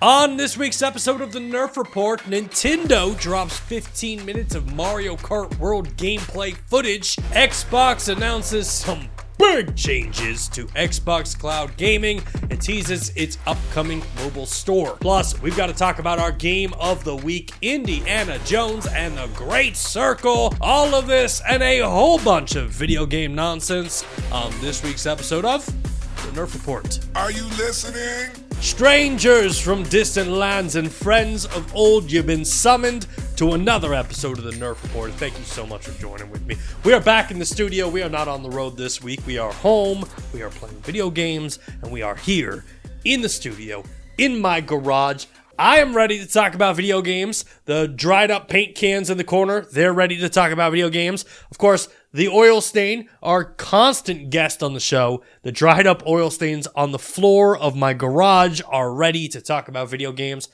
On this week's episode of the Nerf Report, Nintendo drops 15 minutes of Mario Kart World gameplay footage. Xbox announces some big changes to Xbox Cloud Gaming and teases its upcoming mobile store. Plus, we've got to talk about our game of the week, Indiana Jones and the Great Circle. All of this and a whole bunch of video game nonsense on this week's episode of the Nerf Report. Are you listening? Strangers from distant lands and friends of old, you've been summoned to another episode of the Nerf Report. Thank you so much for joining with me. We are back in the studio. We are not on the road this week. We are home. We are playing video games, and we are here in the studio, in my garage. I am ready to talk about video games. The dried up paint cans in the corner, they're ready to talk about video games. Of course, the oil stain, our constant guest on the show, the dried up oil stains on the floor of my garage are ready to talk about video games.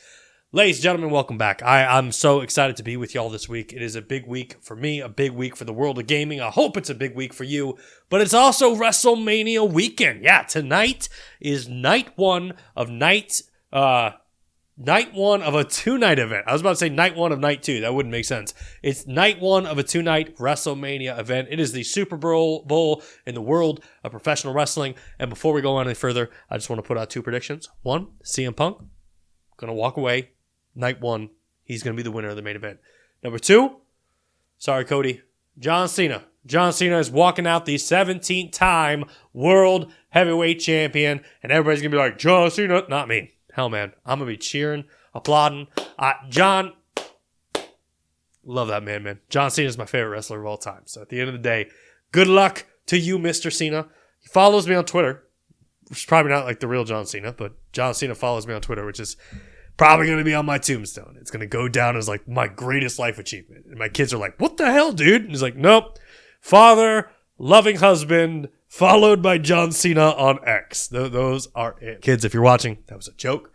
Ladies and gentlemen, welcome back. I'm so excited to be with y'all this week. It is a big week for me, a big week for the world of gaming. I hope it's a big week for you, but it's also WrestleMania weekend. Yeah, tonight is night one of a two-night event. I was about to say night one of night two. That wouldn't make sense. It's night one of a two-night WrestleMania event. It is the Super Bowl in the world of professional wrestling. And before we go on any further, I just want to put out two predictions. One, CM Punk, going to walk away. Night one, he's going to be the winner of the main event. Number two, sorry, Cody, John Cena. John Cena is walking out the 17th-time World Heavyweight Champion. And everybody's going to be like, John Cena, not me. Hell, man, I'm going to be cheering, applauding. John, love that man. John Cena is my favorite wrestler of all time. So at the end of the day, good luck to you, Mr. Cena. He follows me on Twitter, which is probably not like the real John Cena, but John Cena follows me on Twitter, which is probably going to be on my tombstone. It's going to go down as like my greatest life achievement. And my kids are like, what the hell, dude? And he's like, nope. Father, loving husband, followed by John Cena on X. Those are it. Kids, if you're watching, that was a joke.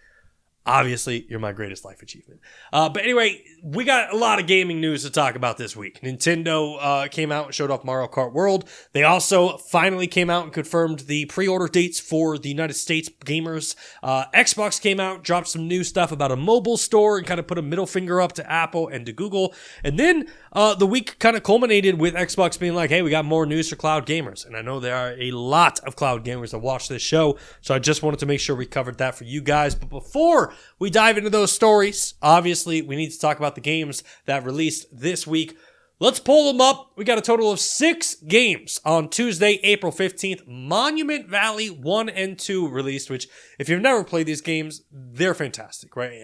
Obviously, you're my greatest life achievement. But anyway, we got a lot of gaming news to talk about this week. Nintendo came out and showed off Mario Kart World. They also finally came out and confirmed the pre-order dates for the United States gamers. Xbox came out, dropped some new stuff about a mobile store, and kind of put a middle finger up to Apple and to Google. And then the week kind of culminated with Xbox being like, hey, we got more news for cloud gamers. And I know there are a lot of cloud gamers that watch this show, so I just wanted to make sure we covered that for you guys. But before we dive into those stories, obviously, we need to talk about the games that released this week. Let's pull them up. We got a total of 6 games on Tuesday, April 15th. Monument Valley 1 and 2 released, which, if you've never played these games, they're fantastic, right?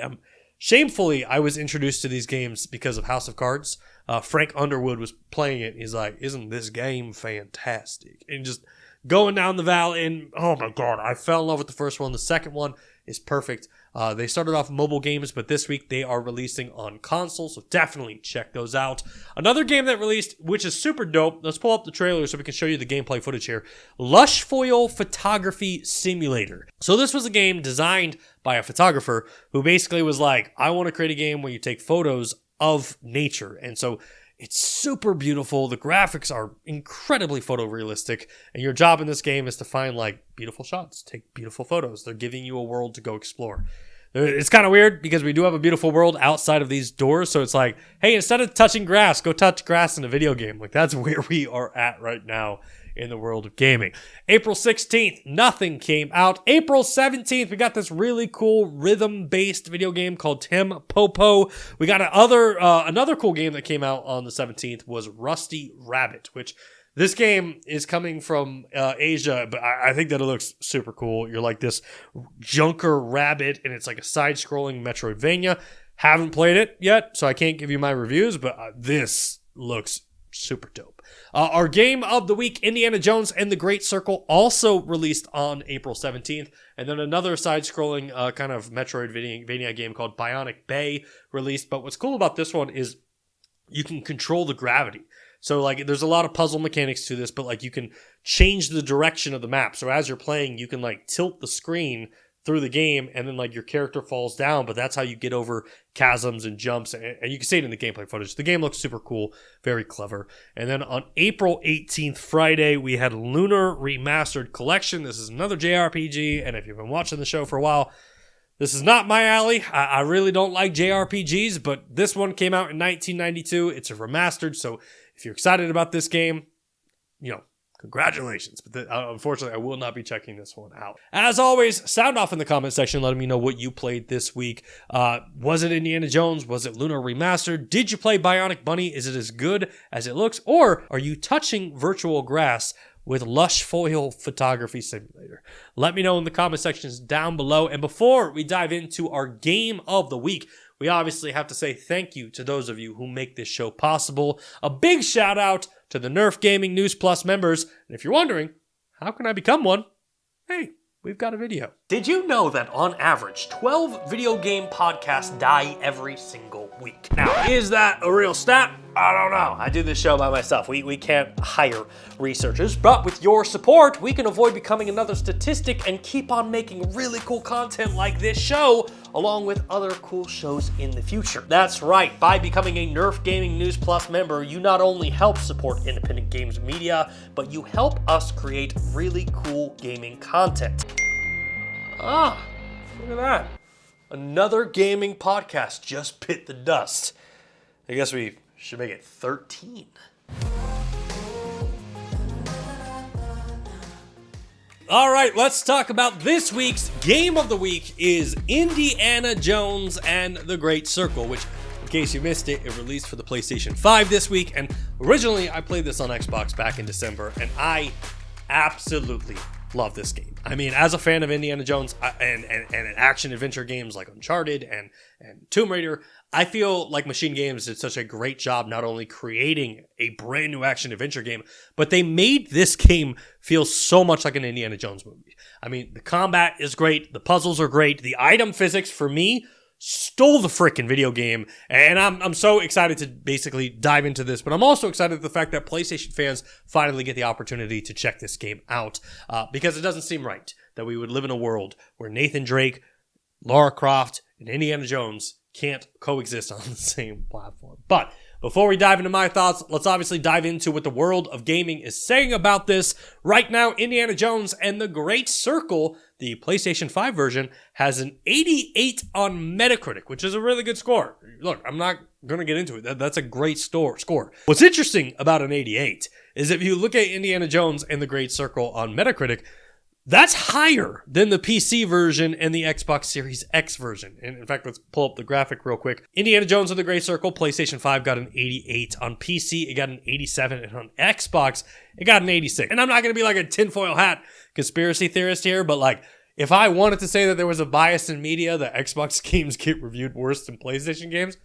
Shamefully, I was introduced to these games because of House of Cards. Frank Underwood was playing it, and he's like, isn't this game fantastic? And just going down the valley, and oh my God, I fell in love with the first one. The second one is perfect. They started off mobile games, but this week they are releasing on console, so definitely check those out. Another game that released, which is super dope. Let's pull up the trailer so we can show you the gameplay footage here. Lush Foil Photography Simulator. So this was a game designed by a photographer who basically was like, I want to create a game where you take photos of nature. And so it's super beautiful. The graphics are incredibly photorealistic. And your job in this game is to find like beautiful shots, take beautiful photos. They're giving you a world to go explore. It's kind of weird because we do have a beautiful world outside of these doors. So it's like, hey, instead of touching grass, go touch grass in a video game. Like that's where we are at right now in the world of gaming. April 16th, nothing came out. April 17th, we got this really cool rhythm-based video game called Tim Popo. We got another cool game that came out on the 17th was Rusty Rabbit, which this game is coming from Asia, but I think that it looks super cool. You're like this junker rabbit, and it's like a side-scrolling Metroidvania. Haven't played it yet, so I can't give you my reviews, but this looks super dope. Our game of the week, Indiana Jones and the Great Circle, also released on April 17th. And then another side-scrolling kind of Metroidvania game called Bionic Bay released. But what's cool about this one is you can control the gravity. So, like, there's a lot of puzzle mechanics to this, but, like, you can change the direction of the map. So as you're playing, you can, like, tilt the screen through the game, and then like your character falls down, but that's how you get over chasms and jumps, and you can see it in the gameplay footage. The game looks super cool, very clever. And then on April 18th, Friday, we had Lunar Remastered Collection. This is another JRPG, and if you've been watching the show for a while, This is not my alley. I really don't like JRPGs, but this one came out in 1992. It's a remastered, so if you're excited about this game, congratulations. But unfortunately, I will not be checking this one out. As always, sound off in the comment section letting me know what you played this week. Was it Indiana Jones? Was it Lunar Remastered? Did you play Bionic Bunny? Is it as good as it looks? Or are you touching virtual grass with Lush Foil Photography Simulator? Let me know in the comment sections down below. And before we dive into our game of the week, we obviously have to say thank you to those of you who make this show possible. A big shout out to the Nerf Gaming News Plus members. And if you're wondering, how can I become one? Hey, we've got a video. Did you know that on average, 12 video game podcasts die every single week? Now, is that a real stat? I don't know. I do this show by myself. We can't hire researchers, but with your support, we can avoid becoming another statistic and keep on making really cool content like this show, along with other cool shows in the future. That's right. By becoming a Nerf Gaming News Plus member, you not only help support independent games media, but you help us create really cool gaming content. Ah, look at that. Another gaming podcast just bit the dust. I guess we should make it 13. All right, let's talk about this week's game of the week is Indiana Jones and the Great Circle, which, in case you missed it, it released for the PlayStation 5 this week. And originally, I played this on Xbox back in December, and I absolutely love this game. I mean, as a fan of Indiana Jones and action-adventure games like Uncharted and Tomb Raider, I feel like Machine Games did such a great job not only creating a brand new action-adventure game, but they made this game feel so much like an Indiana Jones movie. I mean, the combat is great, the puzzles are great, the item physics, for me, stole the frickin' video game, and I'm so excited to basically dive into this, but I'm also excited at the fact that PlayStation fans finally get the opportunity to check this game out, because it doesn't seem right that we would live in a world where Nathan Drake, Lara Croft, and Indiana Jones can't coexist on the same platform. But before we dive into my thoughts, let's obviously dive into what the world of gaming is saying about this. Right now, Indiana Jones and the Great Circle, the PlayStation 5 version, has an 88 on Metacritic, which is a really good score. Look, I'm not going to get into it. That's a great score. What's interesting about an 88 is if you look at Indiana Jones and the Great Circle on Metacritic, that's higher than the PC version and the Xbox Series X version. And in fact, let's pull up the graphic real quick. Indiana Jones and the Great Circle, PlayStation 5 got an 88. On PC, it got an 87. And on Xbox, it got an 86. And I'm not going to be like a tinfoil hat conspiracy theorist here, but like, if I wanted to say that there was a bias in media that Xbox games get reviewed worse than PlayStation games,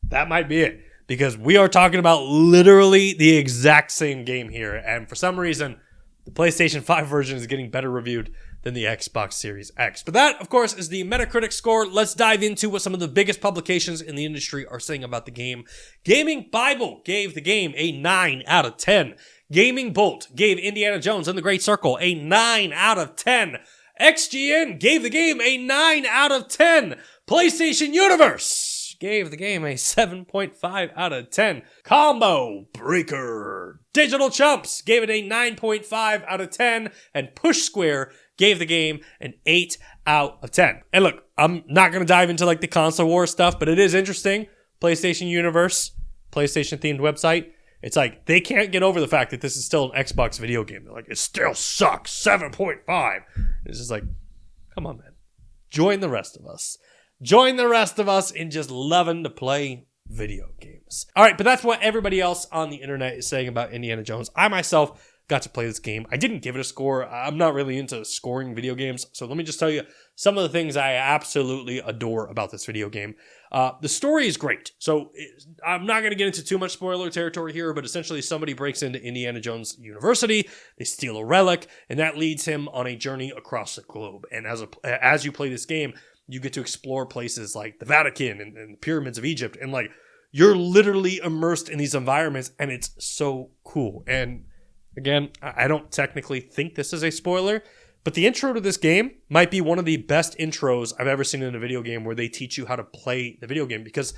that might be it. Because we are talking about literally the exact same game here. And for some reason, the PlayStation 5 version is getting better reviewed than the Xbox Series X. But that, of course, is the Metacritic score. Let's dive into what some of the biggest publications in the industry are saying about the game. Gaming Bible gave the game a 9 out of 10. Gaming Bolt gave Indiana Jones and the Great Circle a 9 out of 10. XGN gave the game a 9 out of 10. PlayStation Universe gave the game a 7.5 out of 10. Combo Breaker Digital Chumps gave it a 9.5 out of 10. And Push Square gave the game an 8 out of 10. And look, I'm not going to dive into like the console war stuff, but it is interesting. PlayStation Universe, PlayStation themed website. It's like they can't get over the fact that this is still an Xbox video game. They're like, it still sucks. 7.5. It's just like, come on, man. Join the rest of us. Join the rest of us in just loving to play video games. All right, but that's what everybody else on the internet is saying about Indiana Jones. I myself got to play this game. I didn't give it a score. I'm not really into scoring video games. So let me just tell you some of the things I absolutely adore about this video game. The story is great. So I'm not going to get into too much spoiler territory here, but essentially somebody breaks into Indiana Jones University, they steal a relic, and that leads him on a journey across the globe. And as you play this game, you get to explore places like the Vatican and the pyramids of Egypt. And like, you're literally immersed in these environments, and it's so cool. And again, I don't technically think this is a spoiler, but the intro to this game might be one of the best intros I've ever seen in a video game where they teach you how to play the video game, because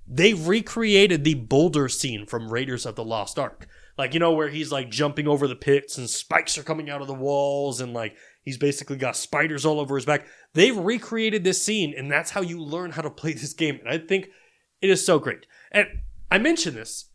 they recreated the boulder scene from Raiders of the Lost Ark. Like, you know, where he's like jumping over the pits and spikes are coming out of the walls and like he's basically got spiders all over his back. They've recreated this scene, and that's how you learn how to play this game. And I think it is so great. And I mention this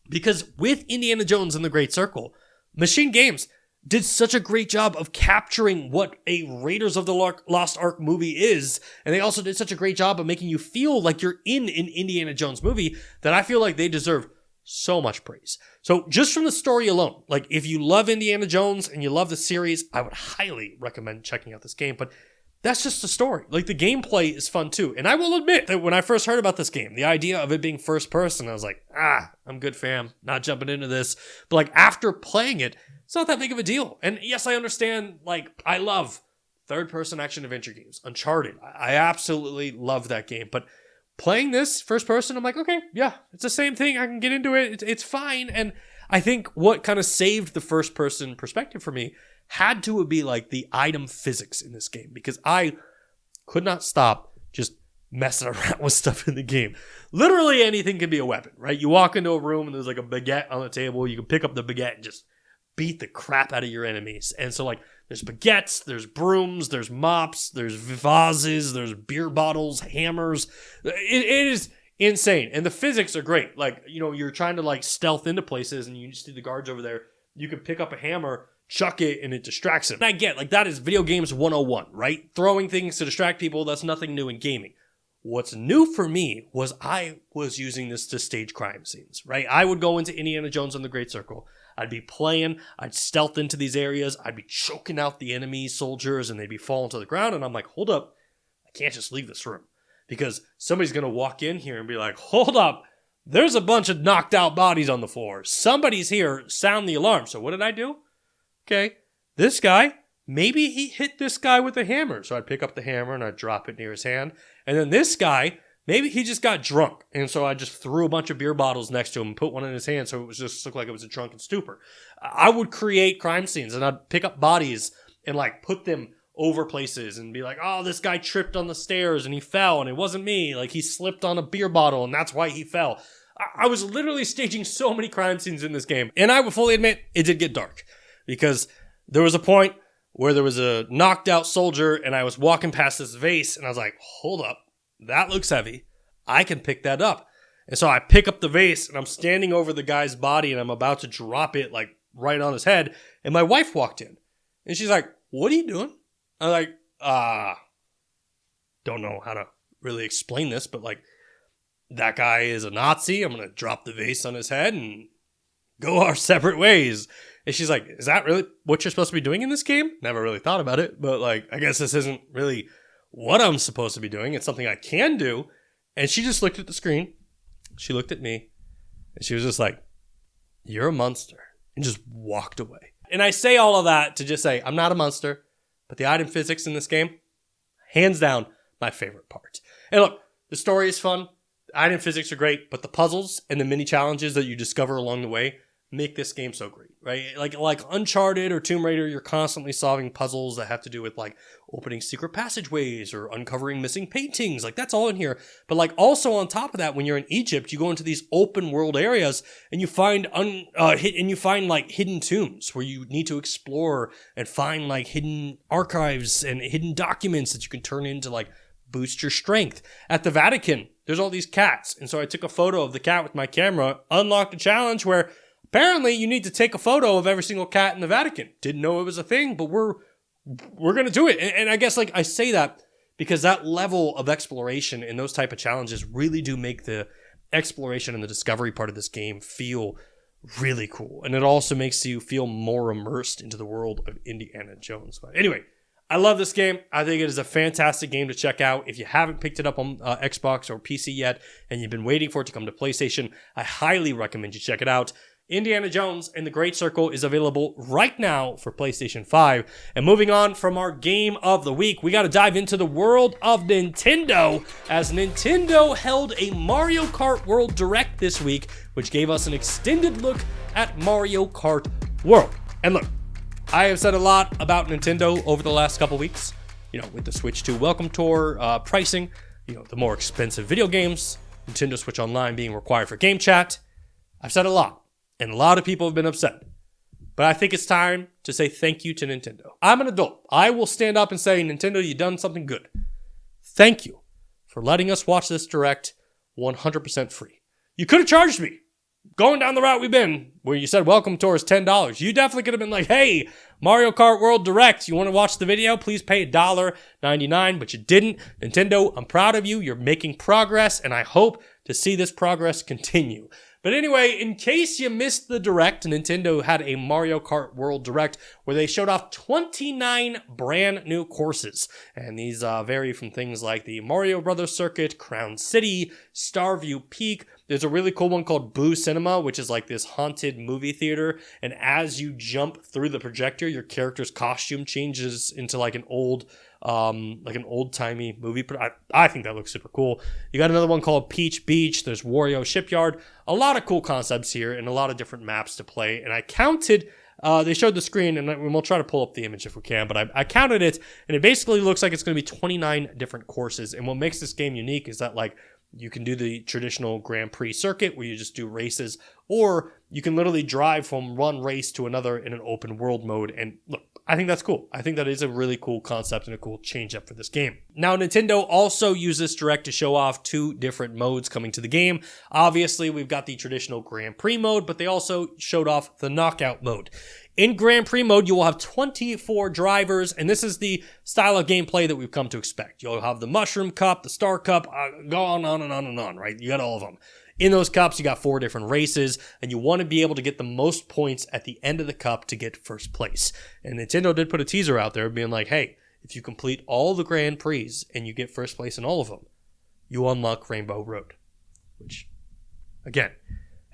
because with Indiana Jones and the Great Circle, Machine Games did such a great job of capturing what a Raiders of the Lost Ark movie is. And they also did such a great job of making you feel like you're in an Indiana Jones movie that I feel like they deserve so much praise. So just from the story alone, like if you love Indiana Jones and you love the series, I would highly recommend checking out this game. But that's just the story. Like the gameplay is fun too. And I will admit that when I first heard about this game, the idea of it being first person, I was like, I'm good fam, not jumping into this. But like after playing it, it's not that big of a deal. And yes, I understand, like I love third person action adventure games. Uncharted, I absolutely love that game. But playing this first person, I'm like, okay, yeah, it's the same thing. I can get into it. It's fine. And I think what kind of saved the first person perspective for me had to be like the item physics in this game, because I could not stop just messing around with stuff in the game. Literally anything can be a weapon, right? You walk into a room and there's like a baguette on the table. You can pick up the baguette and just beat the crap out of your enemies. And so like there's baguettes, there's brooms, there's mops, there's vases, there's beer bottles, hammers. It is insane. And the physics are great. Like, you know, you're trying to like stealth into places and you see the guards over there. You can pick up a hammer, chuck it, and it distracts them. And I get, like, that is video games 101, right? Throwing things to distract people, that's nothing new in gaming. What's new for me was I was using this to stage crime scenes, right? I would go into Indiana Jones and the Great Circle. I'd be playing, I'd stealth into these areas, I'd be choking out the enemy soldiers, and they'd be falling to the ground, and I'm like, hold up, I can't just leave this room, because somebody's going to walk in here and be like, hold up, there's a bunch of knocked out bodies on the floor. Somebody's here, sound the alarm. So what did I do? Okay, this guy, maybe he hit this guy with a hammer. So I'd pick up the hammer and I'd drop it near his hand. And then this guy, maybe he just got drunk. And so I just threw a bunch of beer bottles next to him and put one in his hand so it was just looked like it was a drunken stupor. I would create crime scenes and I'd pick up bodies and like put them over places and be like, oh, this guy tripped on the stairs and he fell and it wasn't me. Like he slipped on a beer bottle and that's why he fell. I was literally staging so many crime scenes in this game. And I will fully admit, it did get dark. Because there was a point where there was a knocked out soldier and I was walking past this vase and I was like, hold up, that looks heavy. I can pick that up. And so I pick up the vase and I'm standing over the guy's body and I'm about to drop it like right on his head. And my wife walked in and she's like, what are you doing? I'm like, don't know how to really explain this, but like that guy is a Nazi. I'm going to drop the vase on his head and go our separate ways. And she's like, is that really what you're supposed to be doing in this game? Never really thought about it, but like, I guess this isn't really what I'm supposed to be doing. It's something I can do. And she just looked at the screen. She looked at me and she was just like, you're a monster, and just walked away. And I say all of that to just say, I'm not a monster, but the item physics in this game, hands down, my favorite part. And look, the story is fun. The item physics are great, but the puzzles and the mini challenges that you discover along the way make this game so great, right? Like Uncharted or Tomb Raider, you're constantly solving puzzles that have to do with like opening secret passageways or uncovering missing paintings. Like that's all in here. But like also on top of that, when you're in Egypt, you go into these open world areas and you find like hidden tombs where you need to explore and find like hidden archives and hidden documents that you can turn into like boost your strength. At the Vatican, there's all these cats. And so I took a photo of the cat with my camera, unlocked a challenge where apparently you need to take a photo of every single cat in the Vatican. Didn't know it was a thing, but we're going to do it. And I guess like I say that because that level of exploration and those type of challenges really do make the exploration and the discovery part of this game feel really cool. And it also makes you feel more immersed into the world of Indiana Jones. But anyway, I love this game. I think it is a fantastic game to check out. If you haven't picked it up on Xbox or PC yet and you've been waiting for it to come to PlayStation, I highly recommend you check it out. Indiana Jones and the Great Circle is available right now for PlayStation 5. And moving on from our game of the week, we got to dive into the world of Nintendo, as Nintendo held a Mario Kart World Direct this week, which gave us an extended look at Mario Kart World. And look, I have said a lot about Nintendo over the last couple weeks, you know, with the Switch 2 Welcome Tour pricing, you know, the more expensive video games, Nintendo Switch Online being required for game chat. I've said a lot. And a lot of people have been upset. But I think it's time to say thank you to Nintendo. I'm an adult. I will stand up and say, Nintendo, you've done something good. Thank you for letting us watch this Direct 100% free. You could have charged me. Going down the route we've been, where you said welcome tour is $10. You definitely could have been like, hey, Mario Kart World Direct, you want to watch the video? Please pay $1.99, but you didn't. Nintendo, I'm proud of you. You're making progress, and I hope to see this progress continue. But anyway, in case you missed the Direct, Nintendo had a Mario Kart World Direct where they showed off 29 brand new courses. And these vary from things like the Mario Brothers Circuit, Crown City, Starview Peak. There's a really cool one called Boo Cinema, which is like this haunted movie theater. And as you jump through the projector, your character's costume changes into like an old-timey movie. I think that looks super cool. You got another one called Peach Beach. There's Wario Shipyard. A lot of cool concepts here and a lot of different maps to play. And I counted, they showed the screen, and we'll try to pull up the image if we can, but I counted it, and it basically looks like it's going to be 29 different courses. And what makes this game unique is that, like, you can do the traditional Grand Prix circuit where you just do races, or you can literally drive from one race to another in an open world mode. And look, I think that's cool. I think that is a really cool concept and a cool change up for this game. Now, Nintendo also used this Direct to show off 2 different modes coming to the game. Obviously, we've got the traditional Grand Prix mode, but they also showed off the Knockout mode. In Grand Prix mode, you will have 24 drivers, and this is the style of gameplay that we've come to expect. You'll have the Mushroom Cup, the Star Cup, go on and on and on, right? You got all of them. In those cups, you got 4 different races, and you want to be able to get the most points at the end of the cup to get first place. And Nintendo did put a teaser out there being like, hey, if you complete all the Grand Prix and you get first place in all of them, you unlock Rainbow Road. Which, again,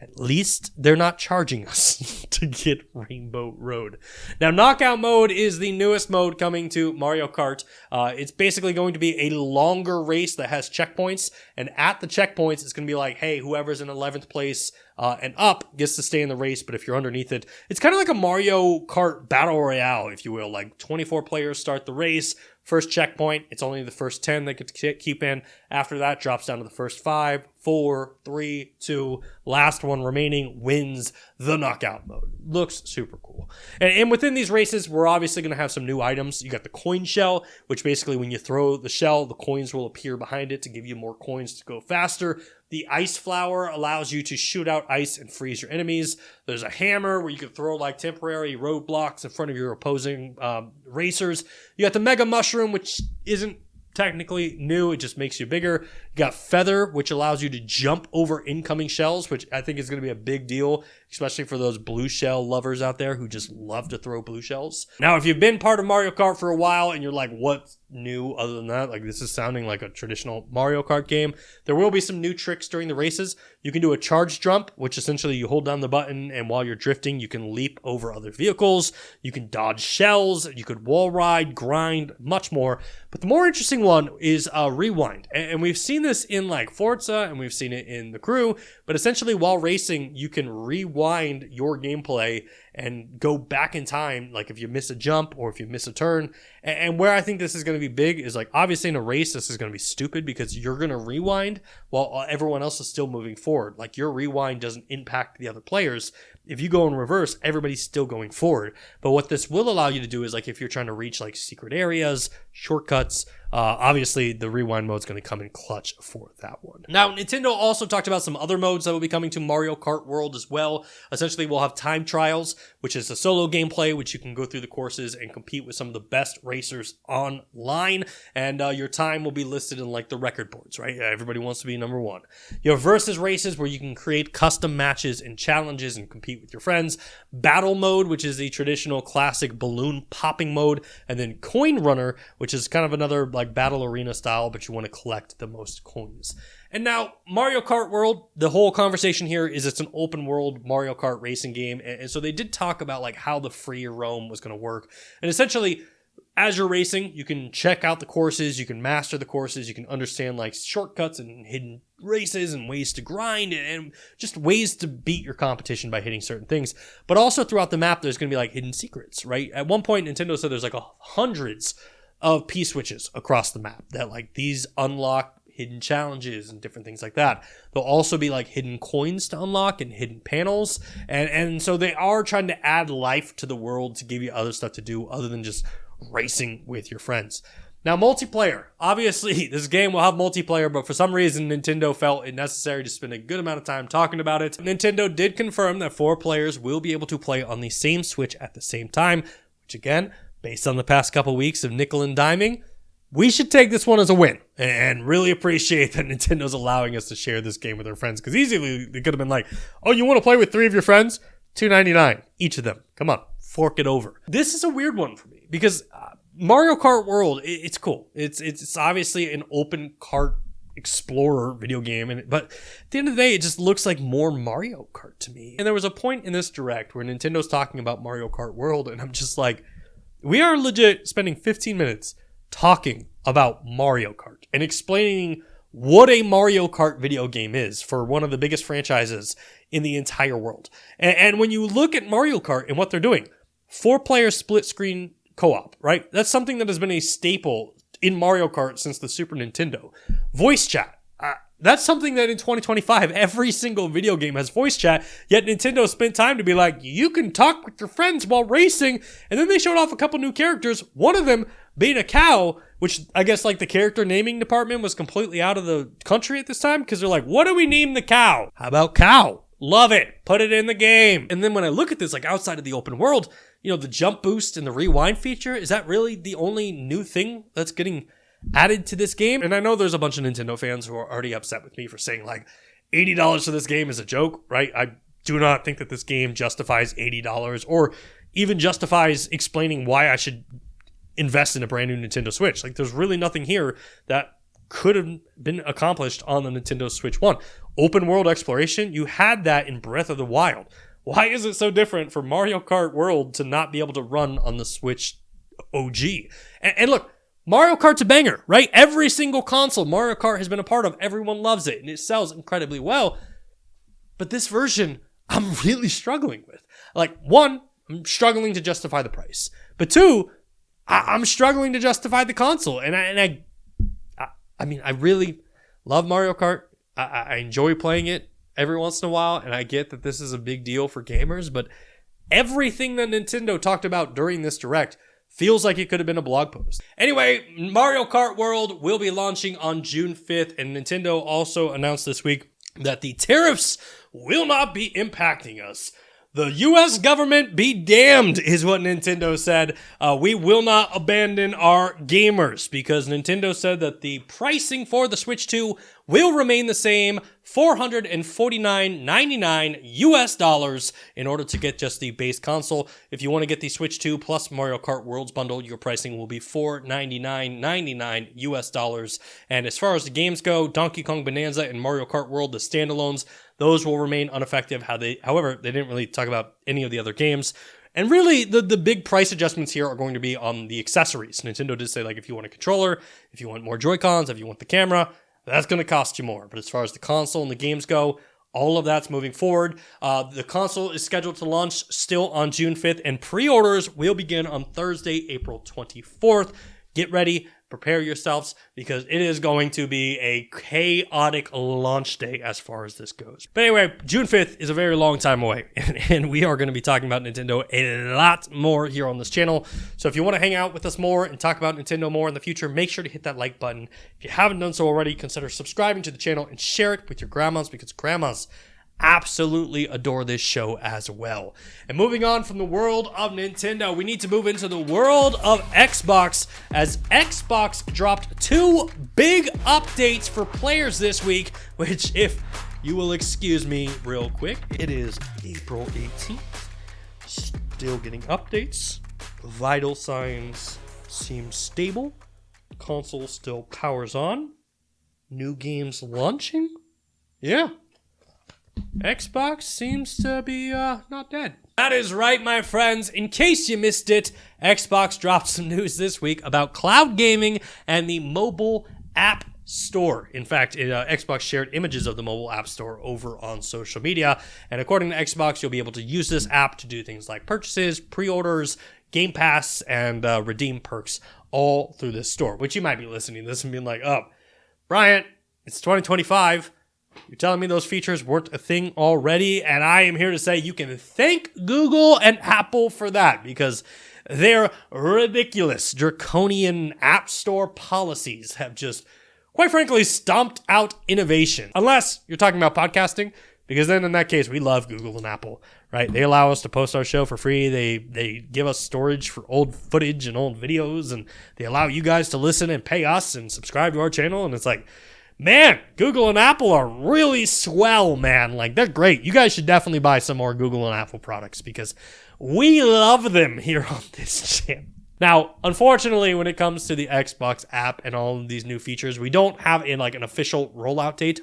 at least they're not charging us to get Rainbow Road. Now, Knockout mode is the newest mode coming to Mario Kart. It's basically going to be a longer race that has checkpoints. And at the checkpoints, it's going to be like, hey, whoever's in 11th place and up gets to stay in the race. But if you're underneath it, it's kind of like a Mario Kart Battle Royale, if you will. Like 24 players start the race. First checkpoint, it's only the first 10 that get to keep in. After that, drops down to the first 5, 4, 3, 2. Last one remaining wins the Knockout mode. Looks super cool. And within these races, we're obviously going to have some new items. You got the coin shell, which basically when you throw the shell, the coins will appear behind it to give you more coins to go faster. The ice flower allows you to shoot out ice and freeze your enemies. There's a hammer where you can throw like temporary roadblocks in front of your opposing racers. You got the mega mushroom, which isn't technically new. It just makes you bigger. You got feather, which allows you to jump over incoming shells, which I think is going to be a big deal, especially for those blue shell lovers out there who just love to throw blue shells. Now, if you've been part of Mario Kart for a while and you're like, what's new other than that? Like, this is sounding like a traditional Mario Kart game. There will be some new tricks during the races. You can do a charge jump, which essentially you hold down the button, and while you're drifting, you can leap over other vehicles. You can dodge shells. You could wall ride, grind, much more. But the more interesting one is rewind. And we've seen this in like Forza, and we've seen it in The Crew. But essentially, while racing, you can rewind your gameplay and go back in time, like if you miss a jump or if you miss a turn. And where I think this is going to be big is like, obviously in a race, this is going to be stupid because you're going to rewind while everyone else is still moving forward. Like your rewind doesn't impact the other players. If you go in reverse, everybody's still going forward. But what this will allow you to do is like if you're trying to reach like secret areas, shortcuts, obviously the rewind mode is going to come in clutch for that one. Now, Nintendo also talked about some other modes that will be coming to Mario Kart World as well. Essentially, we'll have time trials, which is a solo gameplay, which you can go through the courses and compete with some of the best racers online. And your time will be listed in like the record boards, right? Everybody wants to be number one. You have versus races where you can create custom matches and challenges and compete with your friends. Battle mode, which is the traditional classic balloon popping mode. And then coin runner, which is kind of another like battle arena style, but you want to collect the most coins. And now, Mario Kart World, the whole conversation here is it's an open world Mario Kart racing game. And so they did talk about like how the free roam was going to work. And essentially, as you're racing, you can check out the courses, you can master the courses, you can understand like shortcuts and hidden races and ways to grind and just ways to beat your competition by hitting certain things. But also throughout the map, there's going to be like hidden secrets, right? At one point, Nintendo said there's like hundreds of P-switches across the map that like these unlock hidden challenges and different things like that. There'll also be like hidden coins to unlock and hidden panels. And so they are trying to add life to the world to give you other stuff to do other than just racing with your friends. Now, multiplayer. Obviously, this game will have multiplayer, but for some reason, Nintendo felt it necessary to spend a good amount of time talking about it. Nintendo did confirm that 4 players will be able to play on the same Switch at the same time, which again, based on the past couple weeks of nickel and diming, we should take this one as a win and really appreciate that Nintendo's allowing us to share this game with our friends, because easily they could have been like, oh, you want to play with 3 of your friends? $2.99 each of them. Come on, fork it over. This is a weird one for me because Mario Kart World, it's cool. It's obviously an open kart explorer video game, but at the end of the day, it just looks like more Mario Kart to me. And there was a point in this direct where Nintendo's talking about Mario Kart World, and I'm just like, we are legit spending 15 minutes talking about Mario Kart and explaining what a Mario Kart video game is for one of the biggest franchises in the entire world. And when you look at Mario Kart and what they're doing, 4-player split screen co-op, right? That's something that has been a staple in Mario Kart since the Super Nintendo. Voice chat. That's something that in 2025, every single video game has voice chat, yet Nintendo spent time to be like, you can talk with your friends while racing, and then they showed off a couple new characters, one of them being a cow, which I guess like the character naming department was completely out of the country at this time, because they're like, what do we name the cow? How about cow? Love it. Put it in the game. And then when I look at this, like outside of the open world, you know, the jump boost and the rewind feature, is that really the only new thing that's getting added to this game? And I know there's a bunch of Nintendo fans who are already upset with me for saying like $80 for this game is a joke, right? I do not think that this game justifies $80 or even justifies explaining why I should invest in a brand new Nintendo Switch. Like, there's really nothing here that could have been accomplished on the Nintendo Switch 1. Open world exploration, you had that in Breath of the Wild. Why is it so different for Mario Kart World to not be able to run on the Switch OG? And look, Mario Kart's a banger, right? Every single console Mario Kart has been a part of, everyone loves it, and it sells incredibly well. But this version, I'm really struggling with. Like, 1, I'm struggling to justify the price. But 2, I'm struggling to justify the console. And I mean, I really love Mario Kart. I enjoy playing it every once in a while, and I get that this is a big deal for gamers, but everything that Nintendo talked about during this direct feels like it could have been a blog post. Anyway, Mario Kart World will be launching on June 5th, and Nintendo also announced this week that the tariffs will not be impacting us. The U.S. government be damned is what Nintendo said. We will not abandon our gamers, because Nintendo said that the pricing for the Switch 2 will remain the same, $449.99 US dollars in order to get just the base console. If you want to get the Switch 2 plus Mario Kart Worlds bundle, your pricing will be $499.99 US dollars. And as far as the games go, Donkey Kong Bonanza and Mario Kart World, the standalones, those will remain unaffected. However, they didn't really talk about any of the other games. And really, the big price adjustments here are going to be on the accessories. Nintendo did say, like, if you want a controller, if you want more Joy-Cons, if you want the camera, that's going to cost you more. But as far as the console and the games go, all of that's moving forward. The console is scheduled to launch still on June 5th, and pre-orders will begin on Thursday, April 24th. Get ready, prepare yourselves, because it is going to be a chaotic launch day as far as this goes. But anyway, June 5th is a very long time away, and we are going to be talking about Nintendo a lot more here on this channel. So if you want to hang out with us more and talk about Nintendo more in the future, make sure to hit that like button. If you haven't done so already, consider subscribing to the channel and share it with your grandmas, because grandmas absolutely adore this show as well. And moving on from the world of Nintendo, we need to move into the world of Xbox, as Xbox dropped 2 big updates for players this week, which, if you will excuse me real quick, it is April 18th. Still getting updates. Vital signs seem stable. Console still powers on. New games launching. Yeah. Xbox seems to be not dead. That is right, my friends. In case you missed it, Xbox dropped some news this week about cloud gaming and the mobile app store. In fact, Xbox shared images of the mobile app store over on social media. And according to Xbox, you'll be able to use this app to do things like purchases, pre-orders, Game Pass, and redeem perks all through this store. Which you might be listening to this and being like, oh, Bryant, It's 2025. You're telling me those features weren't a thing already, and I am here to say you can thank Google and Apple for that, because their ridiculous, draconian App Store policies have just, quite frankly, stomped out innovation. Unless you're talking about podcasting, because then in that case, we love Google and Apple, right? They allow us to post our show for free. They give us storage for old footage and old videos, and they allow you guys to listen and pay us and subscribe to our channel, and it's like, man, Google and Apple are really swell, man. Like, they're great. You guys should definitely buy some more Google and Apple products because we love them here on this channel. Now, unfortunately, when it comes to the Xbox app and all of these new features, we don't have an official rollout date.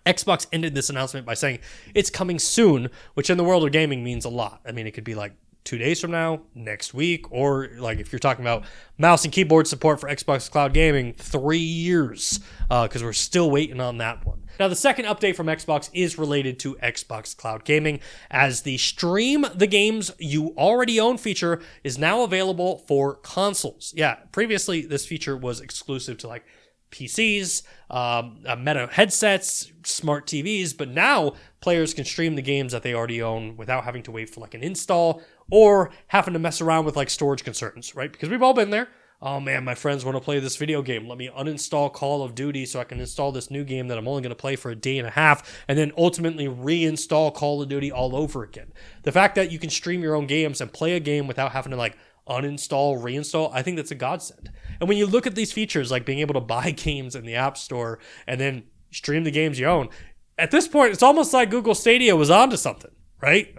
Xbox ended this announcement by saying it's coming soon, which in the world of gaming means a lot. I mean, it could be like 2 days from now, next week, or like if you're talking about mouse and keyboard support for Xbox Cloud Gaming, 3 years, because we're still waiting on that one. Now, the second update from Xbox is related to Xbox Cloud Gaming, as the stream the games you already own feature is now available for consoles. Yeah, previously this feature was exclusive to like PCs, Meta headsets, smart TVs, but now players can stream the games that they already own without having to wait for like an install or having to mess around with like storage concerns, right? Because we've all been there. Oh man, my friends want to play this video game. Let me uninstall Call of Duty so I can install this new game that I'm only going to play for a day and a half, and then ultimately reinstall Call of Duty all over again. The fact that you can stream your own games and play a game without having to like uninstall, reinstall, I think that's a godsend. And when you look at these features, like being able to buy games in the App Store and then stream the games you own, at this point, it's almost like Google Stadia was onto something, right?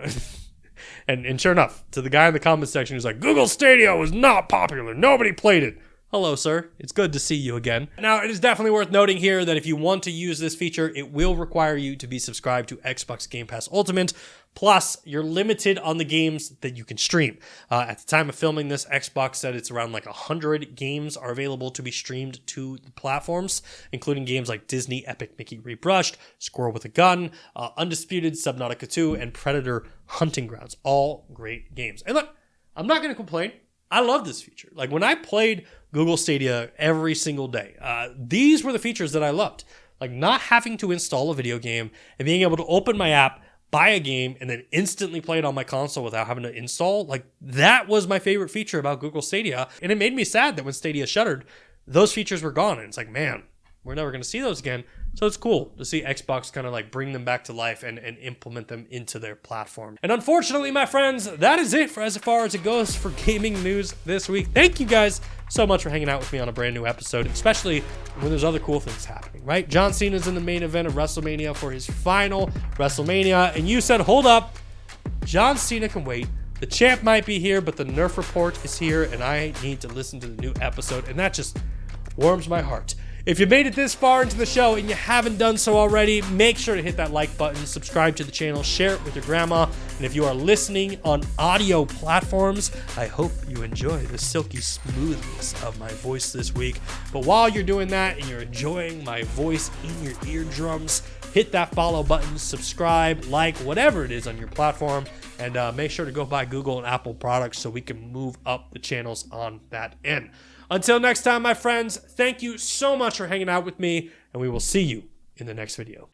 And sure enough, to the guy in the comments section who's like, Google Stadia was not popular. Nobody played it. Hello, sir. It's good to see you again. Now, it is definitely worth noting here that if you want to use this feature, it will require you to be subscribed to Xbox Game Pass Ultimate. Plus, you're limited on the games that you can stream. At the time of filming this, Xbox said it's around like 100 games are available to be streamed to the platforms, including games like Disney Epic Mickey Rebrushed, Squirrel with a Gun, Undisputed, Subnautica 2, and Predator Hunting Grounds. All great games. And look, I'm not going to complain. I love this feature. Like when I played Google Stadia every single day, these were the features that I loved. Like not having to install a video game and being able to open my app, buy a game, and then instantly play it on my console without having to install. Like that was my favorite feature about Google Stadia. And it made me sad that when Stadia shuttered, those features were gone. And it's like, man, we're never going to see those again. So it's cool to see Xbox kind of like bring them back to life and implement them into their platform. And unfortunately, my friends, that is it for as far as it goes for gaming news this week. Thank you guys so much for hanging out with me on a brand new episode, especially when there's other cool things happening, right? John Cena's in the main event of WrestleMania for his final WrestleMania, and you said, hold up, John Cena can wait. The champ might be here, but the Nerf Report is here, and I need to listen to the new episode, and that just warms my heart. If you made it this far into the show and you haven't done so already, make sure to hit that like button, subscribe to the channel, share it with your grandma, and if you are listening on audio platforms, I hope you enjoy the silky smoothness of my voice this week. But while you're doing that and you're enjoying my voice in your eardrums, hit that follow button, subscribe, like, whatever it is on your platform, and make sure to go buy Google and Apple products so we can move up the channels on that end. Until next time, my friends, thank you so much for hanging out with me, and we will see you in the next video.